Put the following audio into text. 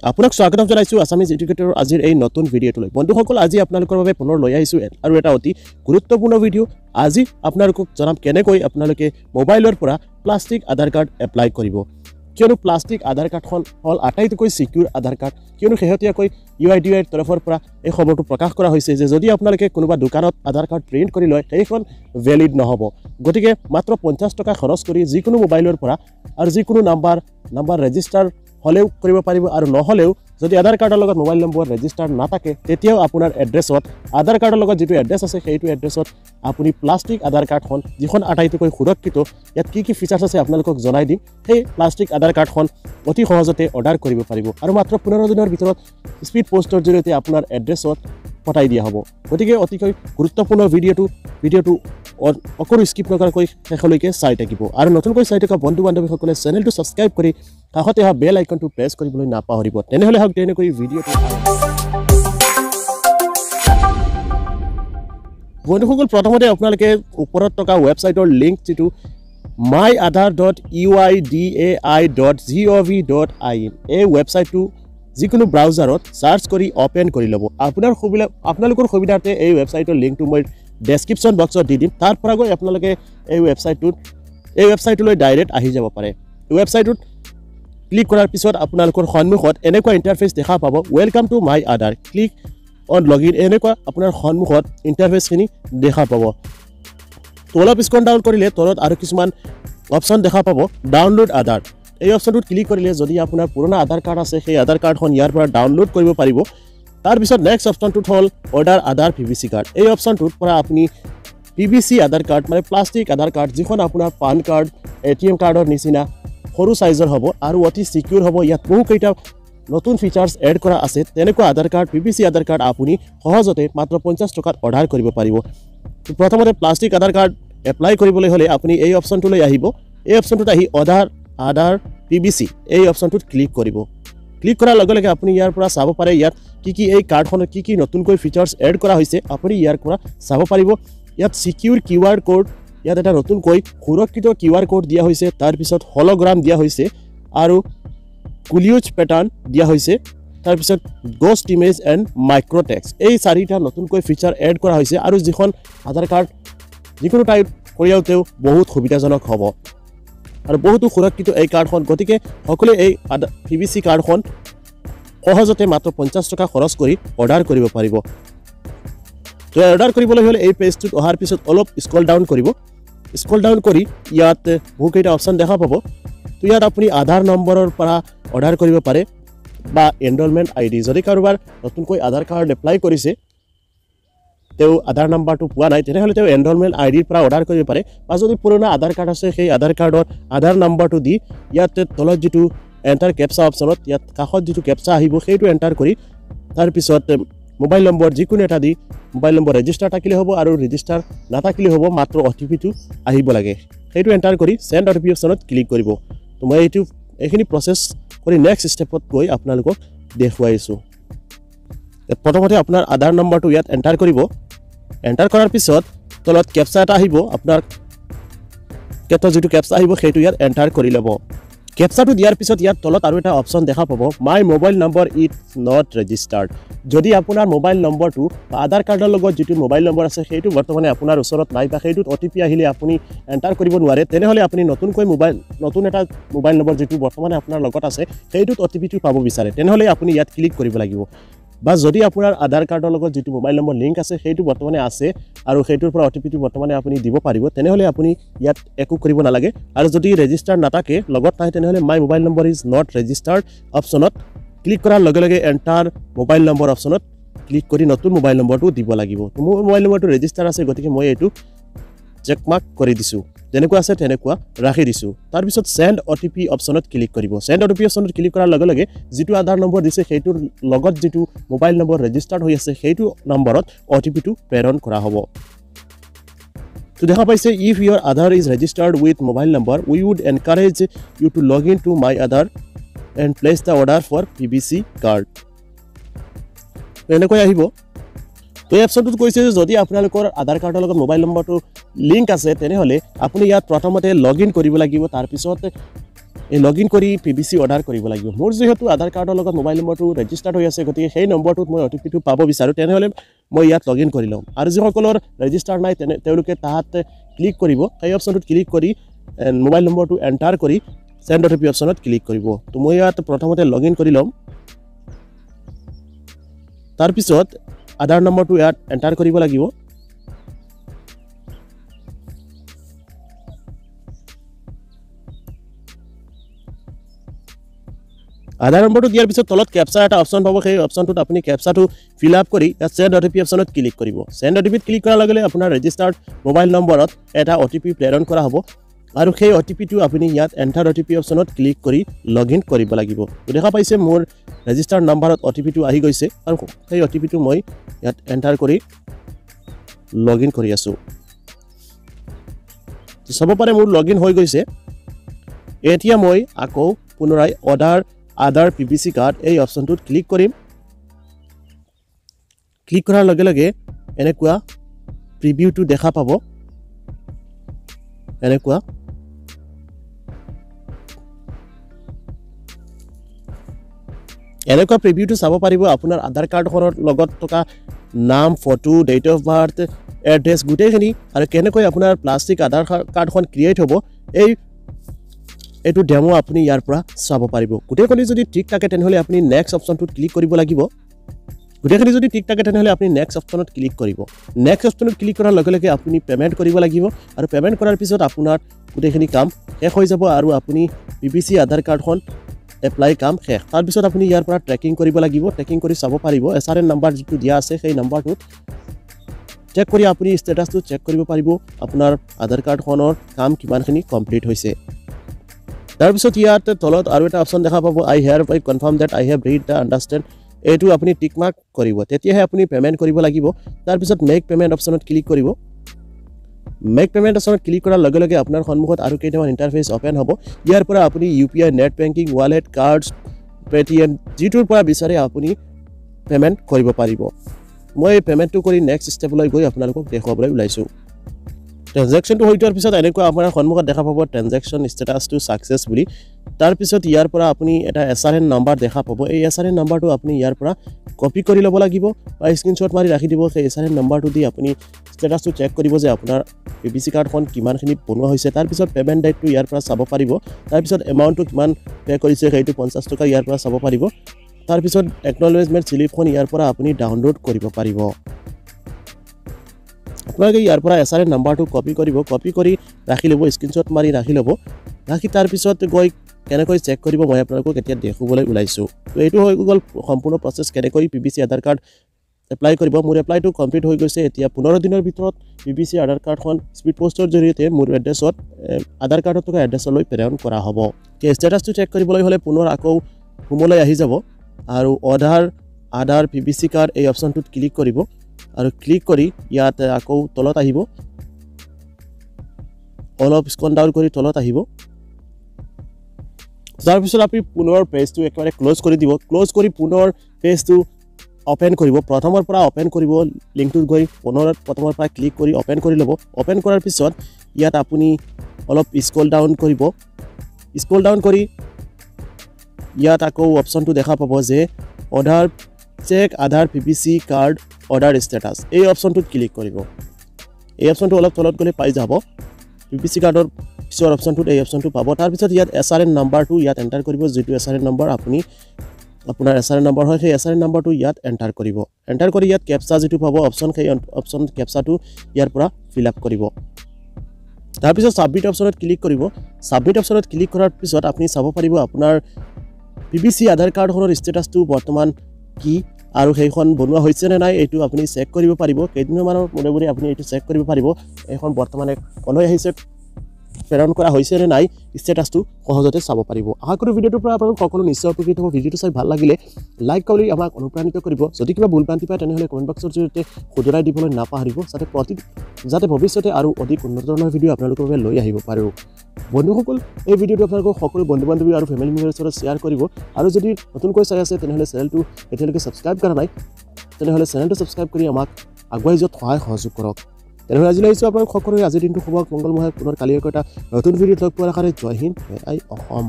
আপোনাক স্বাগতম জনাইছো আসামিজ এডুকেটৰ আজিৰ এই নতুন ভিডিঅ'টোলৈ বন্ধুসকল আজি আপোনালোকৰ বাবে পুনৰ লৈ আহিছো আৰু এটা অতি গুৰুত্বপূৰ্ণ ভিডিঅ' আজি আপোনালোকক জনাম কেনেকৈ আপোনালোকে মোবাইলৰ পৰা প্লাষ্টিক আধাৰ কাৰ্ড এপ্লাই কৰিব কিয়নো প্লাষ্টিক আধাৰ কাৰ্ডখন হল আটাইতকৈ সিকিউৰ আধাৰ কাৰ্ড কিয়নো শেহতীয়াকৈ UIDAI ৰ তৰফৰ পৰা এই খবৰটো প্ৰকাশ কৰা হৈছে যে যদি আপোনালোকে কোনোবা দোকানত আধাৰ কাৰ্ড প্ৰিন্ট কৰি লয় সেইখন ভ্যালিড নহব গতিকে মাত্ৰ 50 টকা খৰচ কৰি যিকোনো মোবাইলৰ পৰা আৰু যিকোনো নাম্বাৰ ৰেজিষ্টাৰ হলেও কৰিব পাৰিব আৰু নহলেও যদি আধাৰ কাৰ্ডৰ লগত মোবাইল নম্বৰ ৰেজিষ্টাৰ নাথাকে তেতিয়াও আপোনাৰ এড্ৰেছত আধাৰ কাৰ্ডৰ লগত যেটো এড্ৰেছ আছে সেইটো এড্ৰেছত আপুনি প্লাষ্টিক আধাৰ কাৰ্ডখন যিখন আটাইতকৈ সুৰক্ষিত ইয়াত কি ফিচাৰ্ছ আছে আপোনালোকক জনাই দিম সেই প্লাষ্টিক আধাৰ কাৰ্ডখন অতি সহজতে অৰ্ডাৰ কৰিব পাৰিব আৰু মাত্ৰ 15 দিনৰ ভিতৰত স্পীড পোষ্টৰ জৰিয়তে আপোনাৰ এড্ৰেছত পঠাই দিয়া হ'ব গতিকে অতিকৈ গুৰুত্বপূৰ্ণ ভিডিঅ'টো অকৰো স্কিপ নকৰাকৈ শেষলৈকে চাই থাকিব আৰু নতুনকৈ চাই থকা বন্ধু বান্ধৱীসকলে চেনেলটো সাবস্ক্ৰাইব কৰি কাষতে হা বেল আইকনটো প্ৰেছ কৰিবলৈ নাপাহৰিব তেনেহলে হক তেনেকৈ ভিডিঅ'টো বন্ধুসকল প্ৰথমতে আপোনালোকে ওপৰত থকা ৱেবছাইটৰ লিংক যেটো myAadhar.uidai.gov.in এই ৱেবছাইটটো যিকোনো ব্ৰাউজাৰত সাৰ্চ কৰি ওপেন কৰি লব আপোনালোকৰ সুবিধাতে এই ৱেবছাইটৰ লিংকটো মই ডেসক্ৰিপশন বক্সত দি দিম তাৰ পৰা গৈ আপোনালোকে এই ৱেবছাইটলৈ ডাইৰেক্ট আহি যাব পাৰে ৱেবছাইটত ক্লিক কৰাৰ পিছত আপোনালোকৰ সন্মুখত এনেকুৱা ইন্টাৰফেস দেখা পাব welcome to my Aadhaar click on login এনেকুৱা আপোনাৰ সন্মুখত ইন্টাৰফেসখিনি দেখা পাব তলত স্ক্ৰল ডাউন কৰিলে তলত আৰু কিছুমান অপচন দেখা পাব ডাউনলোড আধাৰ এই অপচনটোত ক্লিক কৰিলে যদি আপোনাৰ পুৰণা আধাৰ কাৰ্ড আছে সেই আধাৰ কাৰ্ডখন ইয়াৰ পৰা ডাউনলোড কৰিব পাৰিব তাৰ পিছত নেক্সট অপচনটোত হল অৰ্ডাৰ আধাৰ PVC কাৰ্ড এই অপচনটোৰ পৰা আপুনি PVC আধাৰ কাৰ্ড মানে প্লাষ্টিক আধাৰ কাৰ্ড যিখন আপোনাৰ পান কাৰ্ড ATM কাৰ্ডৰ নিচিনা সৰু সাইজৰ হ'ব আৰু অতি সিকিউৰ হ'ব ইয়াত বহু কেইটা নতুন ফিচাৰ্ছ এড কৰা আছে তেনেকুৱা আধাৰ কাৰ্ড PVC আধাৰ কাৰ্ড আপুনি সহজতে মাত্ৰ 50 টকাত অৰ্ডাৰ কৰিব পাৰিব প্ৰথমতে প্লাষ্টিক আধাৰ কাৰ্ড এপ্লাই কৰিবলৈ হলে আপুনি এই অপচনটোলৈ আহিব এই অপচনটোত আহি আধাৰ PVC এই অপচনটোত ক্লিক কৰিব ক্লিক কৰাৰ লগে লগে আপুনি ইয়াৰ পৰা চাব পাৰে ইয়াত কি এই কাৰ্ডখনত কি নতুনকৈ ফিচাৰ্ছ এড কৰা হৈছে আপুনি ইয়াৰ পৰা চাব পাৰিব ইয়াত সিকিউৰ QR কোড ইয়াত এটা নতুনকৈ সুৰক্ষিত QR কোড দিয়া হৈছে তাৰ পিছত হলোগ্ৰাম দিয়া হৈছে আৰু কুলিউজ প্যাটাৰ্ন দিয়া হৈছে তাৰ পিছত ghost image and micro text এই চাৰিটা নতুনকৈ ফিচাৰ এড কৰা হৈছে আৰু যিখন আধাৰ কাৰ্ড যিকোনো টাইপ কৰিয়াওতেও বহুত সুবিধাজনক হ'ব আৰু বহুতো সুৰক্ষিত এই কাৰ্ডখন গতিকে সকলোৱে এই PVC কাৰ্ডখন সহজতে মাত্ৰ 50 টকা খৰচ কৰি অৰ্ডাৰ কৰিব পাৰিব তো অৰ্ডাৰ কৰিবলৈ হলে এই পেজটোত অহাৰ পিছত অলপ স্ক্ৰল ডাউন কৰিব স্ক্ৰল ডাউন কৰি ইয়াত বহু কেইটা অপচন দেখা পাব তো ইয়াত আপুনি আধাৰ নম্বৰৰ পৰা অৰ্ডাৰ কৰিব পাৰে বা এনৰলমেন্ট আইডি যদি কাৰোবাৰ নতুনকৈ আধাৰ কাৰ্ড এপ্লাই কৰিছে তেও আধাৰ নম্বৰটো পোৱা নাই তেনেহলে তেও এনৰলমেন্ট আইডিৰ পৰা অৰ্ডাৰ কৰিব পাৰে বা যদি পুৰণা আধাৰ কাৰ্ড আছে সেই আধাৰ কাৰ্ডৰ আধাৰ নম্বৰটো দি ইয়াত তলত যেটো এন্টাৰ ক্যাপচা অপচনত ইয়াত কাষত যেটো ক্যাপচা আহিব সেইটো এন্টাৰ কৰি তাৰ পিছত মোবাইল নম্বৰ যিকোনো এটা দি মোবাইল নম্বৰ ৰেজিষ্টাৰ থাকিলে হ'ব আৰু ৰেজিষ্টাৰ নাথাকিলে হ'ব মাত্ৰ OTP টো আহিব লাগে সেইটো এন্টাৰ কৰি সেন্ড OTP অপচনত ক্লিক কৰিব তো মই এইখিনি প্ৰসেস কৰি নেক্সট ষ্টেপত গৈ আপোনালোকক দেখুৱাইছো প্ৰথমতে আপোনাৰ আধাৰ নম্বৰটো ইয়াত এন্টাৰ কৰিব এন্টাৰ কৰাৰ পিছত তলত ক্যাপচা এটা আহিব আপোনাৰ যেটো ক্যাপচা আহিব সেইটো ইয়াত এন্টাৰ কৰি লব ক্যাপচাটো দিয়াৰ পিছত ইয়াত তলত আৰু এটা অপচন দেখা পাব মাই mobile number is not registered যদি আপোনাৰ মোবাইল নম্বৰটো বা আধাৰ কাৰ্ডৰ লগত যেটো মোবাইল নম্বৰ আছে সেইটো বৰ্তমানে আপোনাৰ ওচৰত নাই বা সেইটোত OTP আহিলে আপুনি এন্টাৰ কৰিব নোৱাৰে তেনেহলে আপুনি নতুন এটা মোবাইল নম্বৰ যেটো বৰ্তমানে আপোনাৰ লগত আছে সেইটোত OTP টো পাব বিচাৰে তেনেহলে আপুনি ইয়াত ক্লিক কৰিব লাগিব বা যদি আপোনাৰ আধাৰ কাৰ্ডৰ লগত যেটো মোবাইল নম্বৰ লিংক আছে সেইটো বৰ্তমানে আছে আৰু সেইটোৰ পৰা OTP টো বৰ্তমানে আপুনি দিব পাৰিব তেনেহলে আপুনি ইয়াত একো কৰিব নালাগে আৰু যদি ৰেজিষ্টাৰ নাথাকে লগত নাই তেনেহলে my mobile number is not registered অপচনত ক্লিক কৰাৰ লগে লগে এন্টাৰ মোবাইল নম্বৰ অপচনত ক্লিক কৰি নতুন মোবাইল নম্বৰটো দিব লাগিব তো মোৰ মোবাইল নম্বৰটো ৰেজিষ্টাৰ আছে গতিকে মই এইটো চেক মাৰ্ক কৰি দিছো যেনেকুৱা আছে তেনেকুৱা ৰাখি দিছো তাৰ পিছত সেন্ড OTP অপচনত ক্লিক কৰিব সেন্ড OTP অপচনত ক্লিক কৰাৰ লগে লগে যেটো আধাৰ নম্বৰ দিছে সেইটোৰ লগত যেটো মোবাইল নম্বৰ ৰেজিষ্টাৰ্ড হৈ আছে সেইটো নম্বৰত OTP টো প্ৰেৰণ কৰা হ'ব তো দেখা পাইছে if your Aadhaar is registered with mobile number we would encourage you to log in to my Aadhaar and place the order for PVC card এনেকৈ আহিব তো এপছটোত কৈছে যদি আপোনালোকৰ আধাৰ কাৰ্ডৰ লগত মোবাইল নম্বৰটো লিংক আছে তেনেহলে আপুনি ইয়াত প্ৰথমতে লগইন কৰিব লাগিব তাৰ পিছত এই লগইন কৰি PVC অৰ্ডাৰ কৰিব লাগিব মোৰ যেহেতু আধাৰ কাৰ্ডৰ লগত মোবাইল নম্বৰটো ৰেজিষ্টাৰ্ড হৈ আছে গতিকে সেই নম্বৰটোত মই OTP-টো পাব বিচাৰো তেনেহলে মই ইয়াত লগইন কৰি লম আৰু যিসকলৰ ৰেজিষ্টাৰ নাই তেওঁলোকে তাত ক্লিক কৰিব সেই অপচনটোত ক্লিক কৰি মোবাইল নম্বৰটো এন্টাৰ কৰি সেন্ড OTP অপচনত ক্লিক কৰিব তো মই ইয়াত প্ৰথমতে লগইন কৰি লম তাৰ পিছত আধাৰ নম্বৰটো ইয়াত এন্টাৰ কৰিব লাগিব আধাৰ নম্বৰটো দিয়াৰ পিছত তলত ক্যাপচা এটা অপচন পাব সেই অপচনটোত আপুনি ক্যাপচাটো ফিল আপ কৰি ইয়াত সেন্ড OTP অপচনত ক্লিক কৰিব সেন্ড OTP ক্লিক কৰাৰ লগে লগে আপোনাৰ ৰেজিষ্টাৰ্ড মোবাইল নম্বৰত এটা OTP প্ৰেৰণ কৰা হ'ব আৰু সেই OTP-টো আপুনি ইয়াত এন্টাৰ OTP অপচনত ক্লিক কৰি লগইন কৰিব লাগিব দেখা পাইছে মোৰ ৰেজিষ্টাৰ্ড নম্বৰত OTP-টো আহি গৈছে আৰু সেই OTP-টো মই ইয়াত এন্টাৰ কৰি লগইন কৰি আছো তো সব পাৰে মোৰ লগইন হৈ গৈছে এতিয়া মই আকৌ পুনৰাই আধাৰ PVC কাৰ্ড এই অপচনটোত ক্লিক কৰিম ক্লিক কৰাৰ লগে লগে এনেকুৱা প্ৰিভিউটো দেখা পাব এনেকুৱা প্ৰিভিউটো চাব পাৰিব আপোনাৰ আধাৰ কাৰ্ডখনৰ লগত থকা নাম photo date of birth address গুটেইখিনি আৰু কেনেকৈ আপোনাৰ প্লাষ্টিক আধাৰ কাৰ্ডখন ক্ৰিয়েট হ'ব এইটো ডেমো আপুনি ইয়াৰ পৰা চাব পাৰিব গুটেইখিনি যদি ঠিক থাকে তেনেহলে আপুনি নেক্সট অপচনটোত ক্লিক কৰিব লাগিব গুটেইখিনি যদি ঠিক থাকে তেনেহলে আপুনি নেক্সট অপচনত ক্লিক কৰিব নেক্সট অপচনত ক্লিক কৰাৰ লগে লগে আপুনি পেমেন্ট কৰিব লাগিব আৰু পেমেন্ট কৰাৰ পিছত আপোনাৰ গুটেইখিনি কাম শেষ হৈ যাব আৰু আপুনি PVC আধাৰ কাৰ্ডখন এপ্লাই কাম শেষ তাৰ পিছত আপুনি ইয়াৰ পৰা ট্ৰেকিং কৰিব লাগিব ট্ৰেকিং কৰি চাব পাৰিব SRN নম্বৰ যিটো দিয়া আছে সেই নম্বৰটোত চেক কৰি আপুনি ষ্টেটাসটো চেক কৰিব পাৰিব আপোনাৰ আধাৰ কাৰ্ডখনৰ কাম কিমানখিনি কমপ্লিট হৈছে তাৰ পিছত ইয়াত তলত আৰু এটা অপচন দেখা পাব I hereby confirm that I have read the understand এইটো আপুনি টিক মাৰ্ক কৰিব তেতিয়াহে আপুনি পেমেন্ট কৰিব লাগিব তাৰ পিছত মেক পেমেন্ট অপচনত ক্লিক কৰিব মেক পেমেন্ট অপচনত ক্লিক কৰাৰ লগে লগে আপোনাৰ সন্মুখত আৰু কেইটামান ইন্টাৰফেস ওপেন হ'ব ইয়াৰ পৰা আপুনি UPI net banking wallet cards Paytm জিটোৰ পৰা বিচাৰে আপুনি পেমেন্ট কৰিব পাৰিব মই পেমেন্টটো কৰি নেক্সট ষ্টেপলৈ গৈ আপোনালোকক দেখুৱাবলৈ ওলাইছো ট্ৰানজাকশনটো হৈ যোৱাৰ পিছত এনেকুৱা আপোনাৰ সন্মুখত দেখা পাব ট্ৰানজাকশন ষ্টেটাসটো সাকসেস বুলি তাৰ পিছত ইয়াৰ পৰা আপুনি এটা SRN নম্বৰ দেখা পাব এই SRN নম্বৰটো আপুনি ইয়াৰ পৰা কপি কৰি ল'ব লাগিব বা স্ক্ৰিনশ্বট মাৰি ৰাখি দিব সেই SRN নম্বৰটো দি আপুনি ষ্টেটাসটো চেক কৰিব যে আপোনাৰ PVC কাৰ্ডখন কিমানখিনি বনোৱা হৈছে তাৰ পিছত পেমেন্ট ডেটটো ইয়াৰ পৰা চাব পাৰিব তাৰ পিছত এমাউন্টটো কিমান পে কৰিছে সেইটো 50 টকা ইয়াৰ পৰা চাব পাৰিব তাৰ পিছত একনলেজমেন্ট স্লিপখন ইয়াৰ পৰা আপুনি ডাউনলোড কৰিব পাৰিব আপোনালোকে ইয়াৰ পৰা SRN নম্বৰটো কপি কৰি ৰাখি ল'ব স্ক্ৰিনশ্বট মাৰি ৰাখি ল'ব ৰাখি তাৰ পিছত গৈ কেনেকৈ চেক কৰিব মই আপোনালোকক এতিয়া দেখুৱাবলৈ ওলাইছো তো এইটো হৈ গ'ল সম্পূৰ্ণ প্ৰসেছ কেনেকৈ PVC আধাৰ কাৰ্ড এপ্লাই কৰিব মোৰ এপ্লাইটো কমপ্লিট হৈ গৈছে এতিয়া 15 দিনৰ ভিতৰত PVC আধাৰ কাৰ্ডখন স্পিড পোষ্টৰ জৰিয়তে মোৰ এড্ৰেছত আধাৰ কাৰ্ডত থকা এড্ৰেছলৈ প্ৰেৰণ কৰা হ'ব কে ষ্টেটাসটো চেক কৰিবলৈ হলে পুনৰ আকৌ হোমলৈ আহি যাব আৰু আধাৰ PVC কাৰ্ড এই অপচনটোত ক্লিক কৰিব আৰু ক্লিক কৰি ইয়াত আকৌ তলত আহিব অলপ স্ক্ৰল ডাউন কৰি তলত আহিব তাৰ পিছত আপুনি পুনৰ পেজটো একেবাৰে ক্লোজ কৰি দিব ক্লোজ কৰি পুনৰ পেজটো ওপেন কৰিব প্ৰথমৰ পৰা ওপেন কৰিব লিংকটোত গৈ পুনৰ প্ৰথমৰ পৰা ক্লিক কৰি ওপেন কৰি ল'ব ওপেন কৰাৰ পিছত ইয়াত আপুনি অলপ স্ক্ৰল ডাউন কৰিব স্ক্ৰল ডাউন কৰি ইয়াত আকৌ অপচনটো দেখা পাব যে অৰ্ডাৰ চেক আধাৰ PVC কাৰ্ড অৰ্ডাৰ ষ্টেটাস এই অপচনটোত ক্লিক কৰিব এই অপচনটো অলপ তলত গলে পাই যাব PVC কাৰ্ডৰ পিছৰ অপচনটোত এই অপচনটো পাব তাৰ পিছত ইয়াত SRN নম্বৰটো ইয়াত এন্টাৰ কৰিব যেটো SRN নম্বৰ আপুনি আপোনাৰ SRN নম্বৰ হয় সেই SRN নম্বৰটো ইয়াত এন্টাৰ কৰিব এন্টাৰ কৰি ইয়াত ক্যাপচা যেটো পাব অপচন সেই অপচন ক্যাপচাটো ইয়াৰ পৰা ফিল আপ কৰিব তাৰ পিছত সাবমিট অপচনত ক্লিক কৰিব সাবমিট অপচনত ক্লিক কৰাৰ পিছত আপুনি চাব পাৰিব আপোনাৰ PVC আধাৰ কাৰ্ডখনৰ ষ্টেটাসটো বৰ্তমান কি আৰু সেইখন বনোৱা হৈছে নে নাই এটো আপুনি চেক কৰিব পাৰিব কেইদিনমানৰ মূৰে আপুনি এটো চেক কৰিব পাৰিব এখন বৰ্তমানে কলৈ আহিছে প্ৰেৰণ কৰা হৈছে নে নাই ষ্টেটাসটো সহজতে চাব পাৰিব আশা কৰো ভিডিওটোৰ পৰা আপোনালোক সকলো নিশ্চয় উপকৃত হ'ব ভিডিওটো চাই ভাল লাগিলে লাইক কৰি আমাক অনুপ্ৰাণিত কৰিব যদি কিবা ভুল ভ্ৰান্তি পায় তেনেহলে কমেন্ট বক্সৰ জৰিয়তে শুধৰাই দিবলৈ নাপাহৰিব যাতে ভৱিষ্যতে আৰু অধিক উন্নত ধৰণৰ ভিডিও আপোনালোকৰ বাবে লৈ আহিব পাৰো বন্ধুসকল এই ভিডিওটো আপোনালোকৰ সকলো বন্ধু-বান্ধৱী আৰু ফ্যামিলি মেম্বাৰৰ লগত শেয়াৰ কৰিব আৰু যদি নতুনকৈ চাই আছে তেনেহলে চেনেলটো এতিয়ালৈকে সাবস্ক্ৰাইব কৰা নাই তেনেহলে চেনেলটো সাবস্ক্ৰাইব কৰি আমাক আগুৱাই যোৱাত সহযোগ কৰক তেনেহলে আজি লৈছো আপোনালোক সকলোৰে আজিৰ দিনটো শুভ মংগলময় পুনৰ কালি এটা নতুন ভিডিঅ' লগ পোৱাৰ আশাৰে জয় হিন্দ জয় অসম